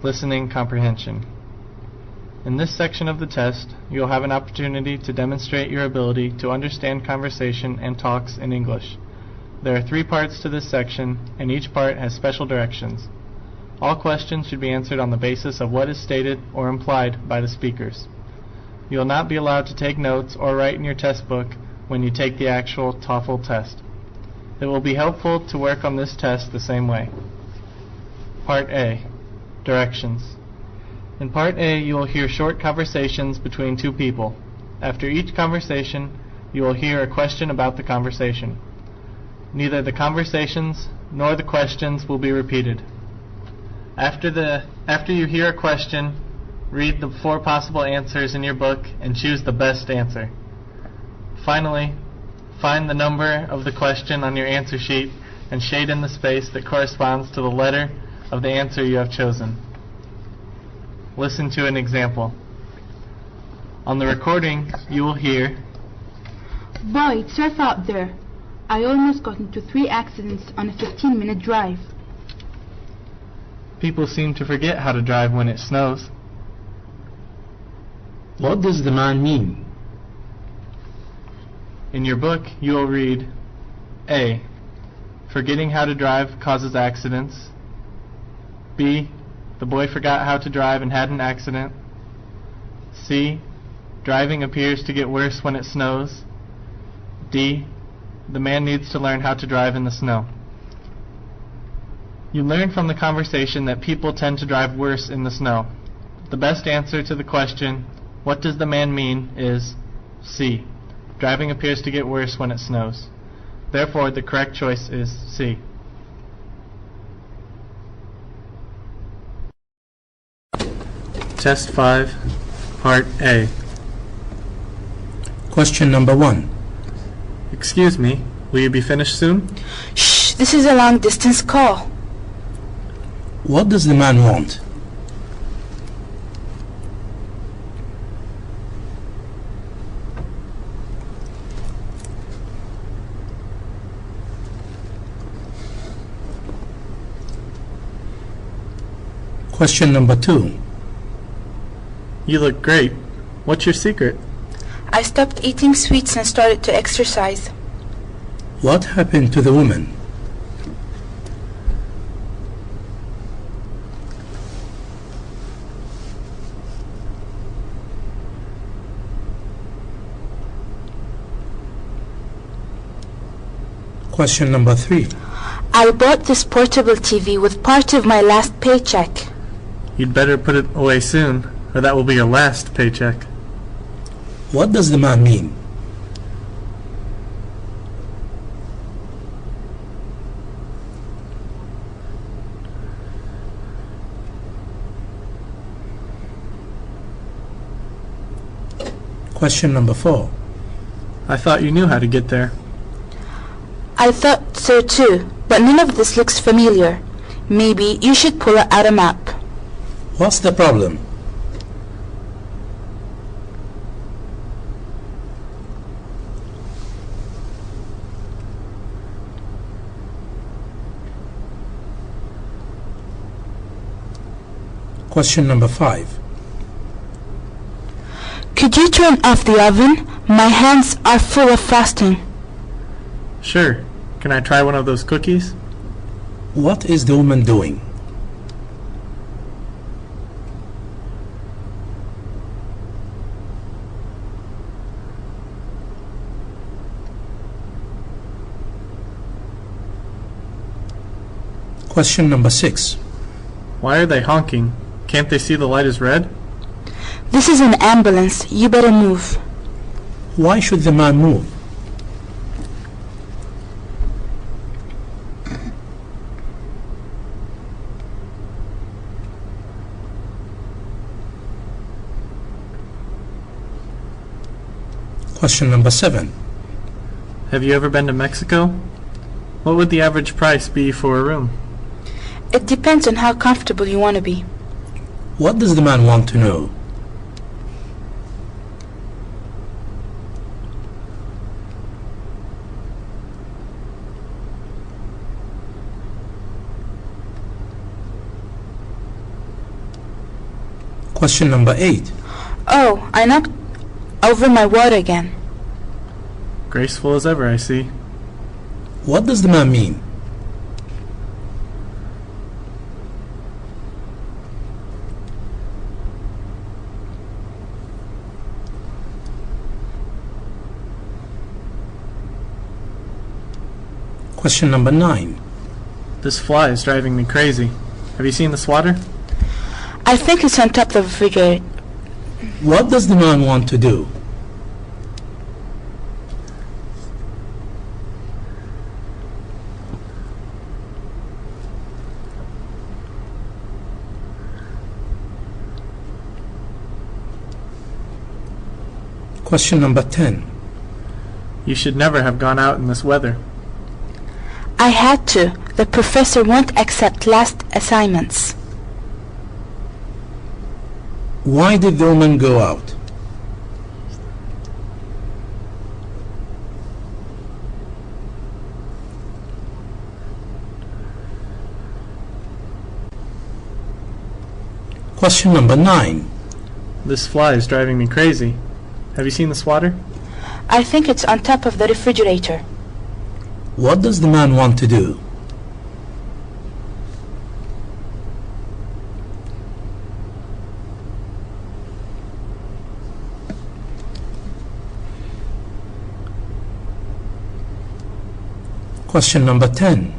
Listening Comprehension. In this section of the test, you will have an opportunity to demonstrate your ability to understand conversation and talks in English. There are 3 parts to this section, and each part has special directions. All questions should be answered on the basis of what is stated or implied by the speakers. You will not be allowed to take notes or write in your test book when you take the actual TOEFL test. It will be helpful to work on this test the same way. Part A. Directions. In Part A, you will hear short conversations between 2 people. After each conversation, you will hear a question about the conversation. Neither the conversations nor the questions will be repeated. After you hear a question, read the 4 possible answers in your book and choose the best answer. Finally, find the number of the question on your answer sheet and shade in the space that corresponds to the letter of the answer you have chosen. Listen to an example. On the recording, you will hear, "Boy, it's rough out there. I almost got into 3 accidents on a 15-minute drive." "People seem to forget how to drive when it snows." What does the man mean? In your book, you will read, A. Forgetting how to drive causes accidents. B. The boy forgot how to drive and had an accident. C. Driving appears to get worse when it snows. D. The man needs to learn how to drive in the snow. You learn from the conversation that people tend to drive worse in the snow. The best answer to the question, "What does the man mean?" is C. Driving appears to get worse when it snows. Therefore, the correct choice is C. Test 5, Part A. Question number 1. Excuse me, will you be finished soon? Shh, this is a long-distance call. What does the man want? Question number 2. You look great. What's your secret? I stopped eating sweets and started to exercise. What happened to the woman? Question number 3. I bought this portable TV with part of my last paycheck. You'd better put it away soon, or that will be your last paycheck. What does the man mean? Question number 4. I thought you knew how to get there. I thought so too, but none of this looks familiar. Maybe you should pull out a map. What's the problem? Question number 5. Could you turn off the oven? My hands are full of frosting. Sure. Can I try one of those cookies? What is the woman doing? Question number 6. Why are they honking? Can't they see the light is red? This is an ambulance. You better move. Why should the man move? Question number 7. Have you ever been to Mexico? What would the average price be for a room? It depends on how comfortable you want to be. What does the man want to know? Question number 8. Oh, I knocked over my water again. Graceful as ever, I see. What does the man mean? Question number 9. This fly is driving me crazy. Have you seen the swatter? I think it's on top of the refrigerator. What does the man want to do? Question number 10. You should never have gone out in this weather. I had to. The professor won't accept last assignments. Why did the woman go out? Question number 9. This fly is driving me crazy. Have you seen the swatter? I think it's on top of the refrigerator. What does the man want to do? Question number 10.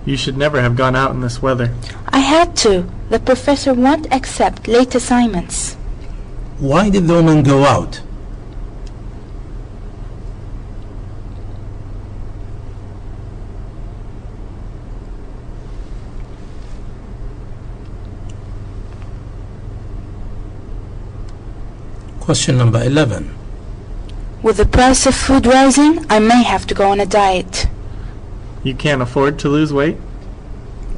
You should never have gone out in this weather. I had to. The professor won't accept late assignments. Why did the woman go out? Question number 11. With the price of food rising, I may have to go on a diet. You can't afford to lose weight?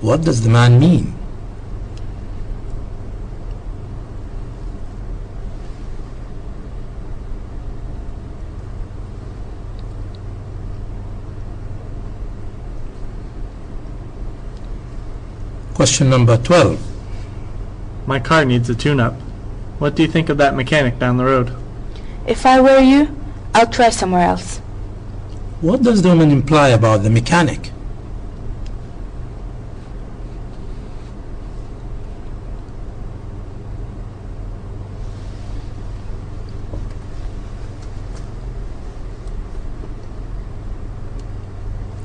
What does the man mean? Question number 12. My car needs a tune-up. What do you think of that mechanic down the road? If I were you, I'll try somewhere else. What does the woman imply about the mechanic?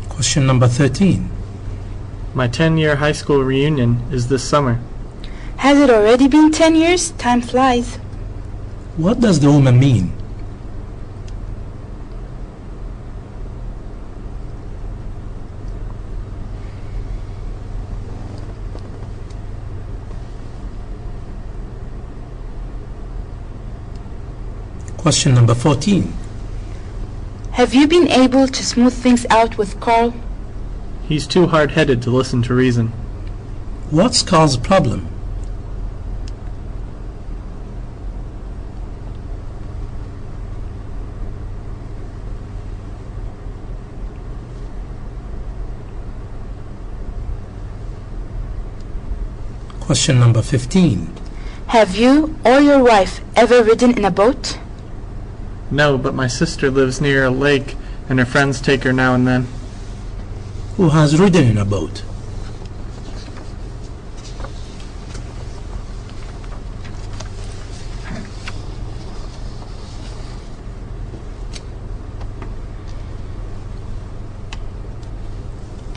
Question number 13. My 10-year high school reunion is this summer. Has it already been 10 years? Time flies. What does the woman mean? Question number 14. Have you been able to smooth things out with Carl? He's too hard-headed to listen to reason. What's Carl's problem? Question number 15. Have you or your wife ever ridden in a boat? No, but my sister lives near a lake, and her friends take her now and then. Who has ridden in a boat?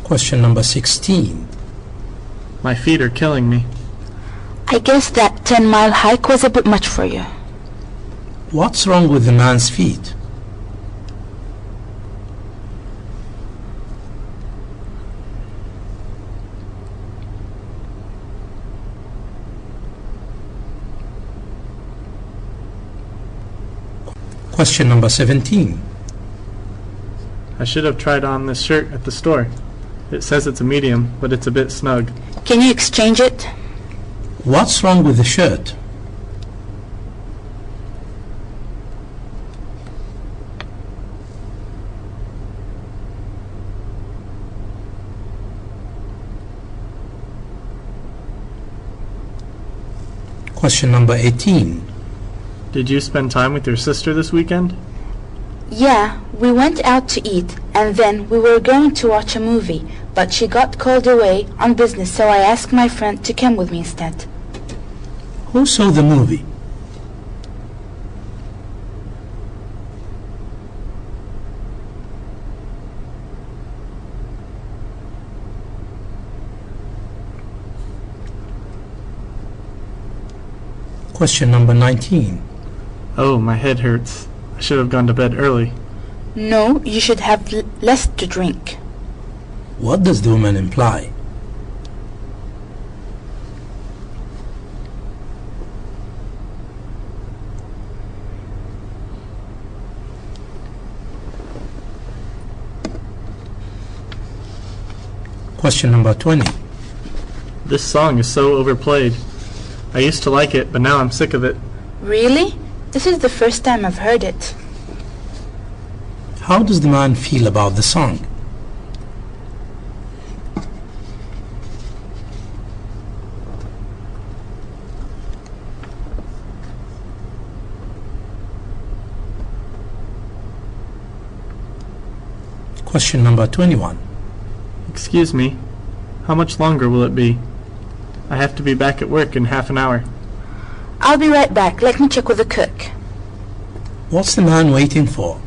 Question number 16. My feet are killing me. I guess that 10-mile hike was a bit much for you. What's wrong with the man's feet? Question number 17. I should have tried on this shirt at the store. It says it's a medium, but it's a bit snug. Can you exchange it? What's wrong with the shirt? Question number 18. Did you spend time with your sister this weekend? Yeah, we went out to eat and then we were going to watch a movie, but she got called away on business, so I asked my friend to come with me instead. Who saw the movie? Question number 19. Oh, my head hurts. I should have gone to bed early. No, you should have less to drink. What does the woman imply? Question number 20. This song is so overplayed. I used to like it, but now I'm sick of it. Really? This is the first time I've heard it. How does the man feel about the song? Question number 21. Excuse me. How much longer will it be? I have to be back at work in half an hour. I'll be right back. Let me check with the cook. What's the man waiting for?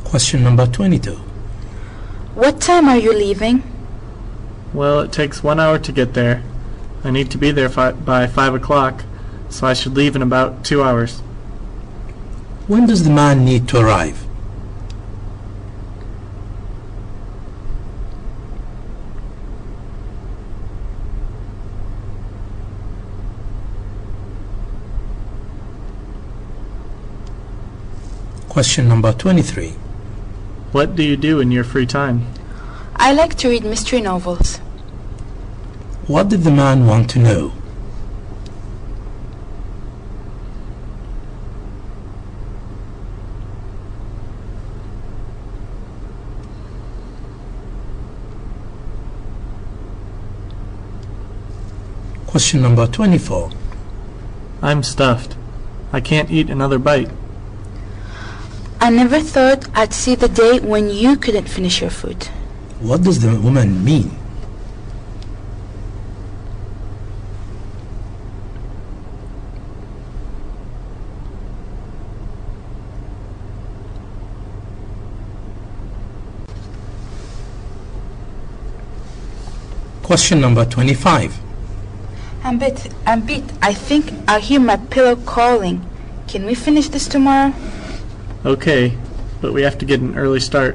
Question number 22. What time are you leaving? Well, it takes 1 hour to get there. I need to be there by 5 o'clock, so I should leave in about 2 hours. When does the man need to arrive? Question number 23. What do you do in your free time? I like to read mystery novels. What did the man want to know? Question number 24. I'm stuffed. I can't eat another bite. I never thought I'd see the day when you couldn't finish your food. What does the woman mean? Question number 25. Ambit, I think I hear my pillow calling. Can we finish this tomorrow? Okay, but we have to get an early start.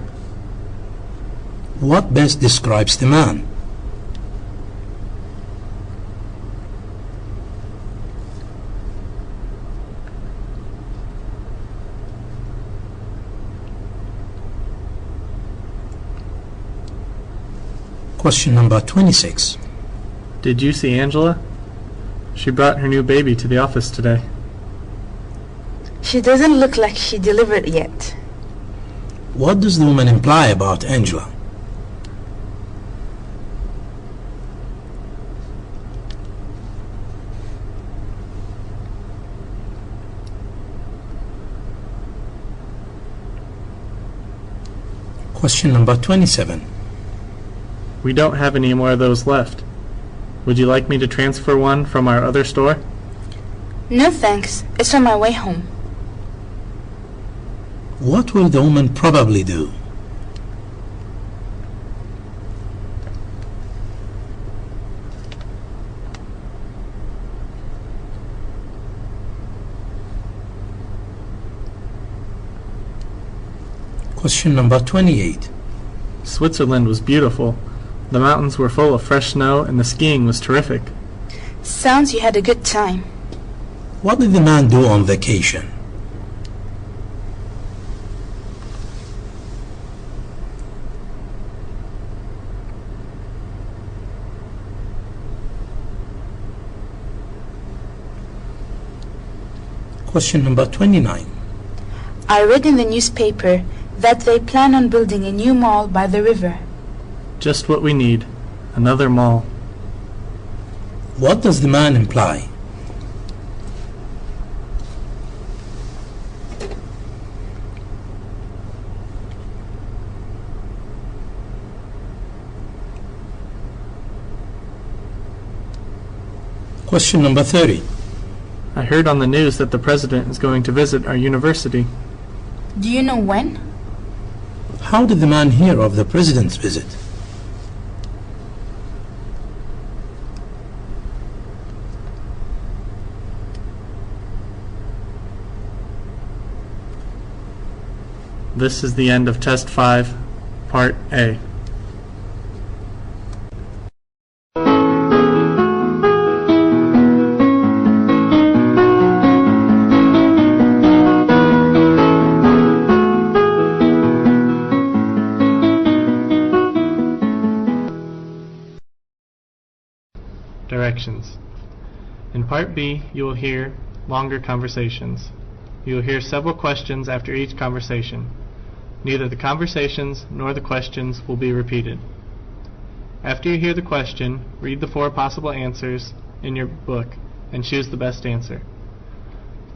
What best describes the man? Question number 26. Did you see Angela? She brought her new baby to the office today. She doesn't look like she delivered yet. What does the woman imply about Angela? Question number 27. We don't have any more of those left. Would you like me to transfer one from our other store? No thanks. It's on my way home. What will the woman probably do? Question number 28. Switzerland was beautiful. The mountains were full of fresh snow and the skiing was terrific. Sounds you had a good time. What did the man do on vacation? Question number 29. I read in the newspaper that they plan on building a new mall by the river. Just what we need. Another mall. What does the man imply? Question number 30. I heard on the news that the president is going to visit our university. Do you know when? How did the man hear of the president's visit? This is the end of Test 5, Part A. Directions. In Part B, you will hear longer conversations. You will hear several questions after each conversation. Neither the conversations nor the questions will be repeated. After you hear the question, read the 4 possible answers in your book and choose the best answer.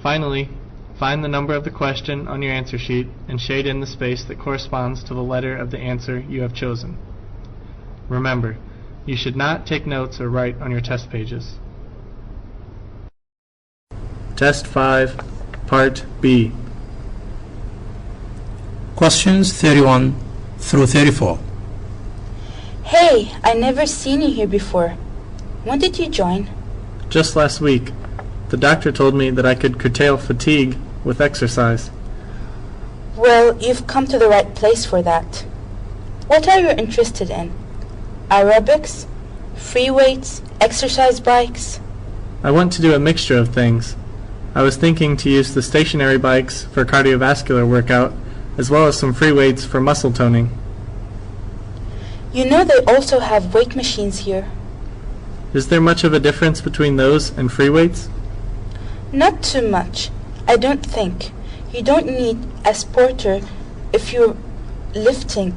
Finally, find the number of the question on your answer sheet and shade in the space that corresponds to the letter of the answer you have chosen. Remember, you should not take notes or write on your test pages. Test 5, Part B. Questions 31 through 34. Hey, I never seen you here before. When did you join? Just last week. The doctor told me that I could curtail fatigue with exercise. Well, you've come to the right place for that. What are you interested in? Aerobics? Free weights? Exercise bikes? I want to do a mixture of things. I was thinking to use the stationary bikes for cardiovascular workout, as well as some free weights for muscle toning. You know they also have weight machines here. Is there much of a difference between those and free weights? Not too much, I don't think. You don't need a sporter if you're lifting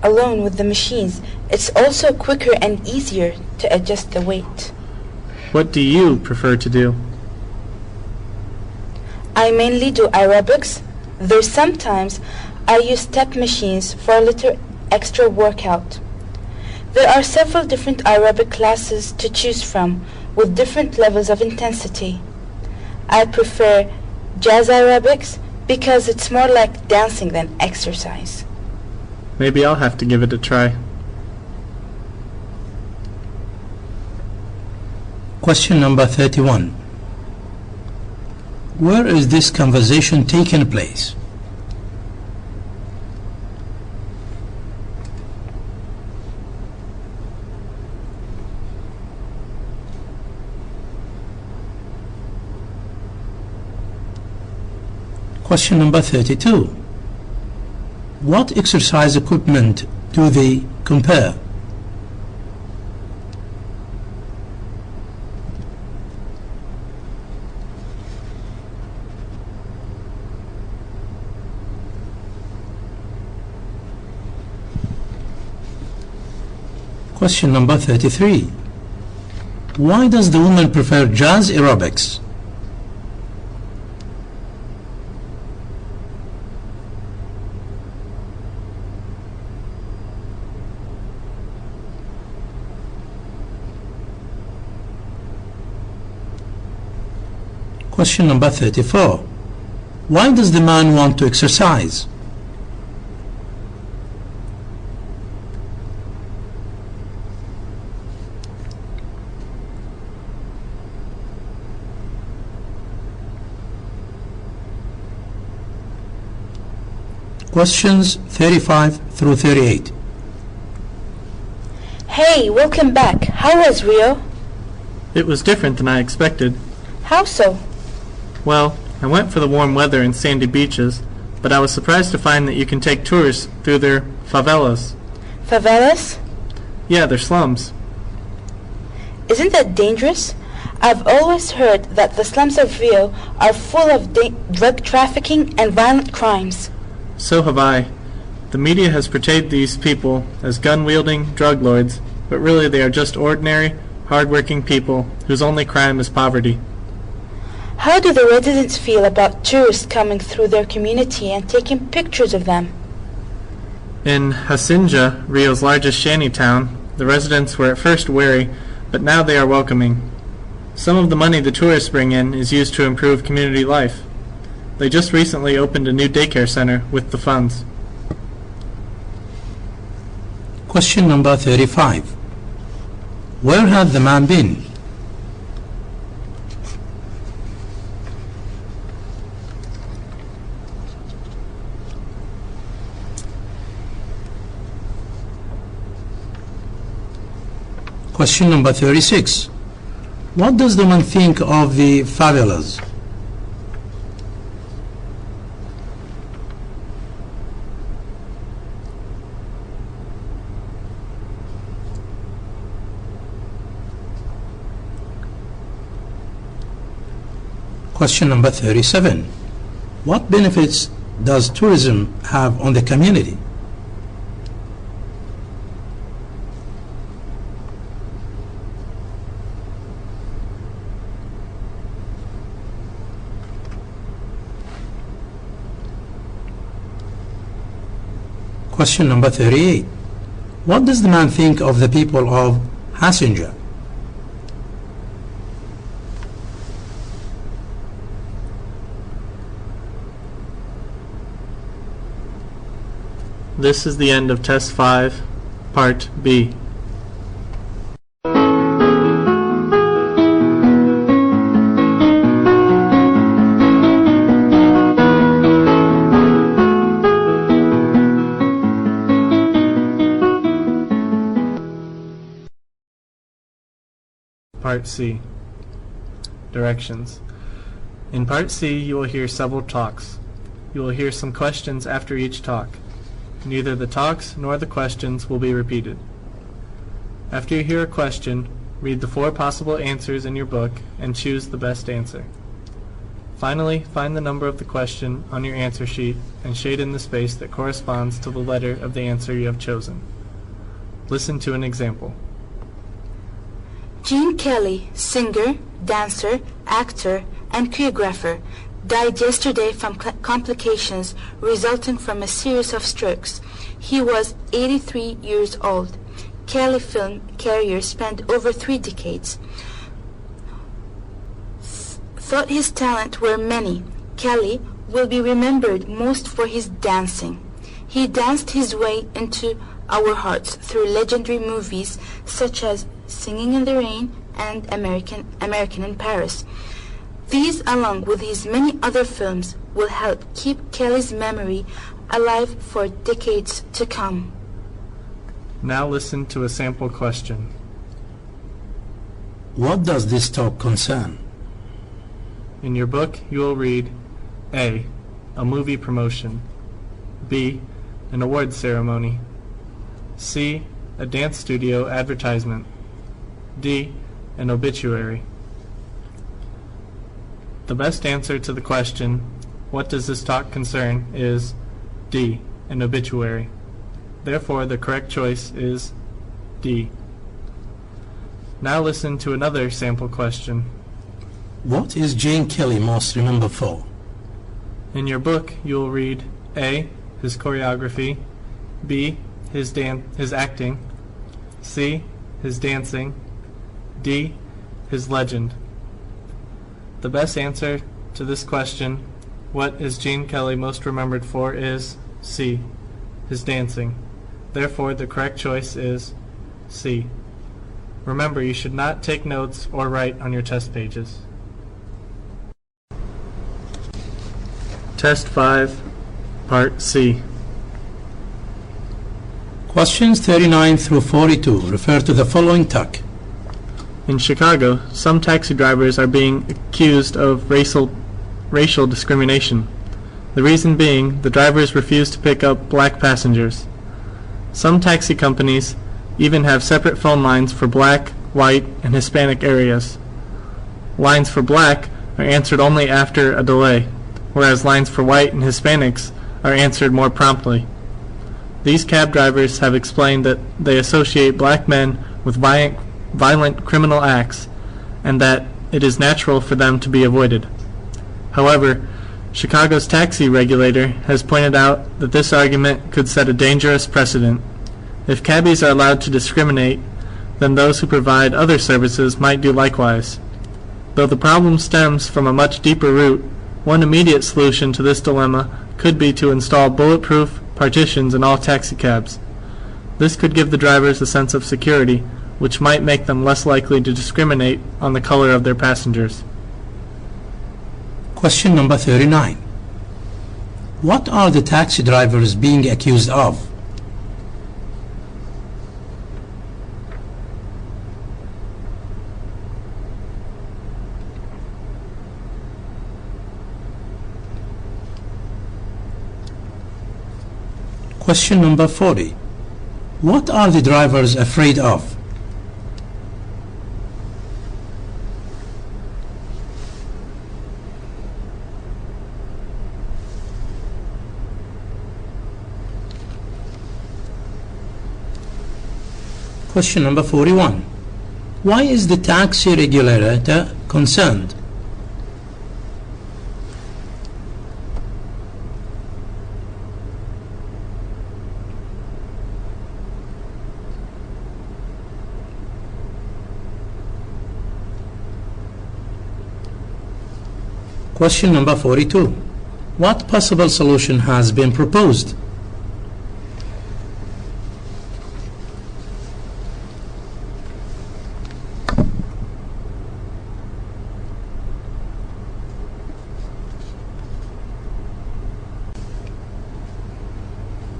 alone with the machines. It's also quicker and easier to adjust the weight. What do you prefer to do? I mainly do aerobics, though sometimes I use step machines for a little extra workout. There are several different aerobic classes to choose from with different levels of intensity. I prefer jazz aerobics because it's more like dancing than exercise. Maybe I'll have to give it a try. Question number 31. Where is this conversation taking place? Question number 32. What exercise equipment do they compare? Question number 33. Why does the woman prefer jazz aerobics? Question number 34. Why does the man want to exercise? Questions 35 through 38. Hey, welcome back. How was Rio? It was different than I expected. How so? Well, I went for the warm weather and sandy beaches, but I was surprised to find that you can take tours through their favelas. Favelas? Yeah, they're slums. Isn't that dangerous? I've always heard that the slums of Rio are full of drug trafficking and violent crimes. So have I. The media has portrayed these people as gun-wielding drug lords, but really they are just ordinary, hard-working people whose only crime is poverty. How do the residents feel about tourists coming through their community and taking pictures of them? In Hasinja, Rio's largest shanty town, the residents were at first wary, but now they are welcoming. Some of the money the tourists bring in is used to improve community life. They just recently opened a new daycare center with the funds. Question number 35. Where had the man been? Question number 36. What does the man think of the favelas? Question number 37. What benefits does tourism have on the community? Question number 38. What does the man think of the people of Hasinja? This is the end of Test 5, Part B. Part C. Directions. In Part C, you will hear several talks. You will hear some questions after each talk. Neither the talks nor the questions will be repeated. After you hear a question, read the 4 possible answers in your book and choose the best answer. Finally, find the number of the question on your answer sheet and shade in the space that corresponds to the letter of the answer you have chosen. Listen to an example. Gene Kelly, singer, dancer, actor, and choreographer, died yesterday from complications resulting from a series of strokes. He was 83 years old. Kelly film career spanned over 3 decades. Thought his talent were many. Kelly will be remembered most for his dancing. He danced his way into our hearts through legendary movies such as Singing in the Rain and American in Paris. These, along with his many other films, will help keep Kelly's memory alive for decades to come. Now listen to a sample question. What does this talk concern? In your book, you will read A. A movie promotion. B. An award ceremony. C. A dance studio advertisement. D. An obituary. The best answer to the question, what does this talk concern, is D. An obituary. Therefore, the correct choice is D. Now listen to another sample question. What is Gene Kelly most remembered for? In your book, you will read A. His choreography. B. His acting. C. His dancing. D. His legend. The best answer to this question, what is Gene Kelly most remembered for, is C. His dancing. Therefore, the correct choice is C. Remember, you should not take notes or write on your test pages. Test 5, Part C. Questions 39 through 42 refer to the following talk. In Chicago, some taxi drivers are being accused of racial discrimination. The reason being, the drivers refuse to pick up black passengers. Some taxi companies even have separate phone lines for black, white, and Hispanic areas. lines for black are answered only after a delay, whereas lines for white and Hispanics are answered more promptly. These cab drivers have explained that they associate black men with violent criminal acts and that it is natural for them to be avoided. However, Chicago's taxi regulator has pointed out that this argument could set a dangerous precedent. If cabbies are allowed to discriminate, then those who provide other services might do likewise. Though the problem stems from a much deeper root, one immediate solution to this dilemma could be to install bulletproof partitions in all taxicabs. This could give the drivers a sense of security, which might make them less likely to discriminate on the color of their passengers. Question number 39. What are the taxi drivers being accused of? Question number 40. What are the drivers afraid of? Question number 41. Why is the taxi regulator concerned? Question number 42. What possible solution has been proposed?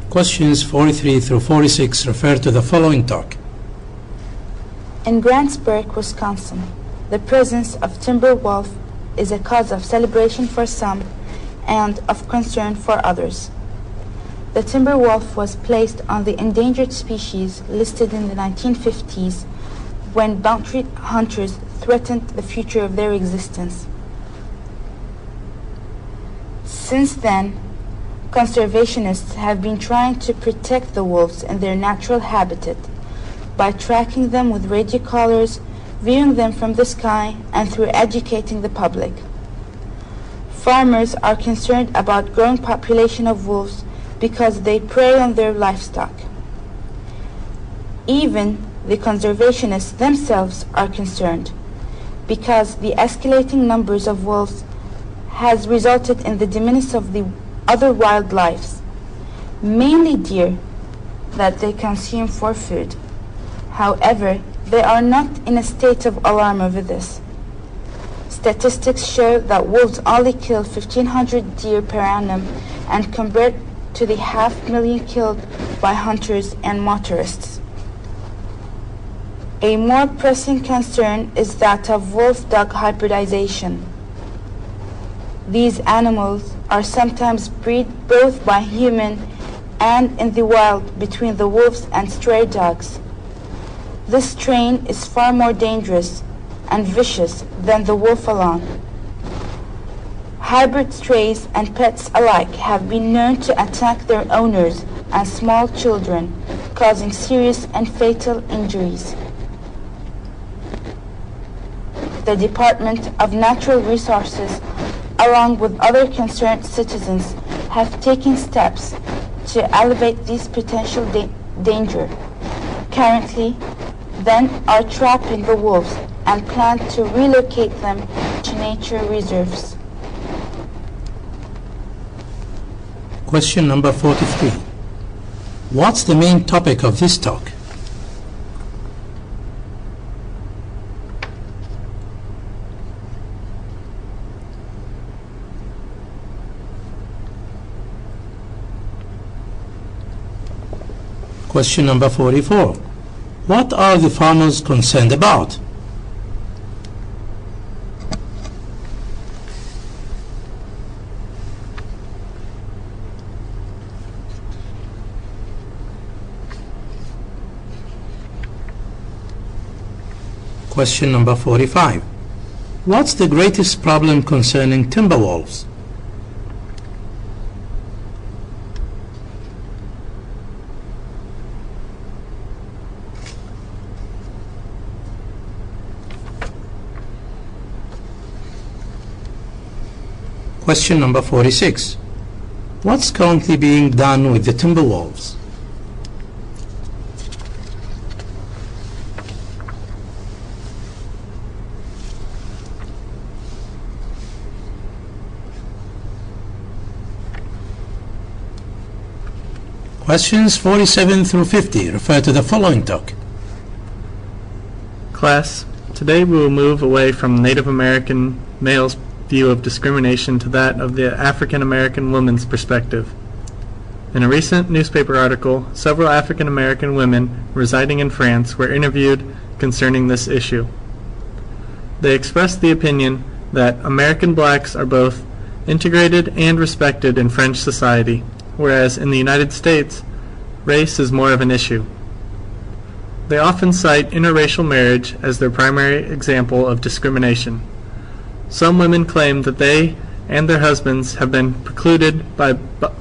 Questions 43 through 46 refer to the following talk. In Grantsburg, Wisconsin, the presence of timber wolf is a cause of celebration for some and of concern for others. The timber wolf was placed on the endangered species listed in the 1950s when bounty hunters threatened the future of their existence. Since then, conservationists have been trying to protect the wolves in their natural habitat by tracking them with radio collars, viewing them from the sky, and through educating the public. Farmers are concerned about growing population of wolves because they prey on their livestock. Even the conservationists themselves are concerned because the escalating numbers of wolves has resulted in the diminution of the other wildlife, mainly deer, that they consume for food. However, they are not in a state of alarm over this. Statistics show that wolves only kill 1,500 deer per annum, and compared to the 500,000 killed by hunters and motorists. A more pressing concern is that of wolf-dog hybridization. These animals are sometimes bred both by human and in the wild between the wolves and stray dogs. This strain is far more dangerous and vicious than the wolf alone. Hybrid strays and pets alike have been known to attack their owners and small children, causing serious and fatal injuries. The Department of Natural Resources, along with other concerned citizens, have taken steps to elevate this potential danger. Currently, then are trapping the wolves and plan to relocate them to nature reserves. Question number 43. What's the main topic of this talk? Question number 44. What are the farmers concerned about? Question number 45. What's the greatest problem concerning Timberwolves? Question number 46. What's currently being done with the Timberwolves? Questions 47 through 50 refer to the following talk. Class, today we will move away from Native American males' view of discrimination to that of the African American woman's perspective. In a recent newspaper article, several African American women residing in France were interviewed concerning this issue. They expressed the opinion that American blacks are both integrated and respected in French society, whereas in the United States, race is more of an issue. They often cite interracial marriage as their primary example of discrimination. Some women claim that they and their husbands have been precluded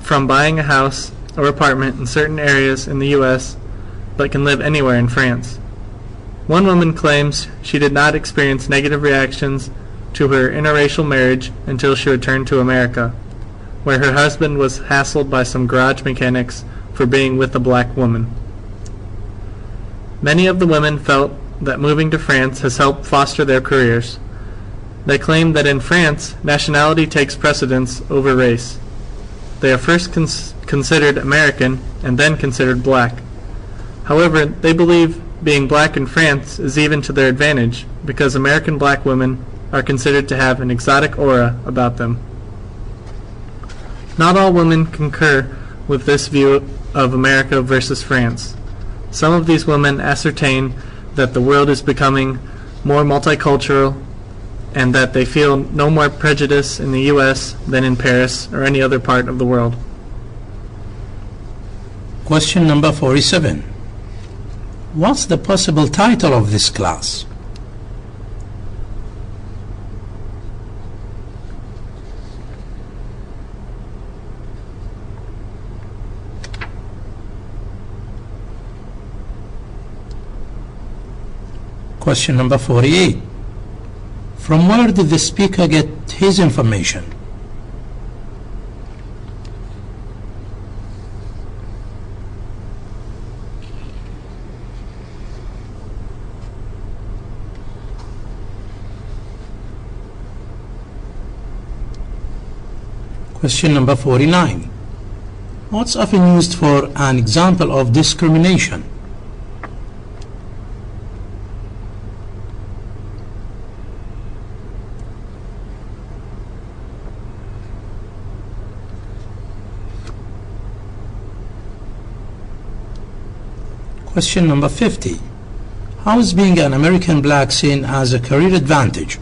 from buying a house or apartment in certain areas in the U.S., but can live anywhere in France. One woman claims she did not experience negative reactions to her interracial marriage until she returned to America, where her husband was hassled by some garage mechanics for being with a black woman. Many of the women felt that moving to France has helped foster their careers. They claim that in France, nationality takes precedence over race. They are first considered American and then considered black. However, they believe being black in France is even to their advantage because American black women are considered to have an exotic aura about them. Not all women concur with this view of America versus France. Some of these women ascertain that the world is becoming more multicultural and that they feel no more prejudice in the U.S. than in Paris or any other part of the world. Question number 47. What's the possible title of this class? Question number 48. From where did the speaker get his information? Question number 49. What's often used for an example of discrimination? Question number 50. How is being an American black seen as a career advantage?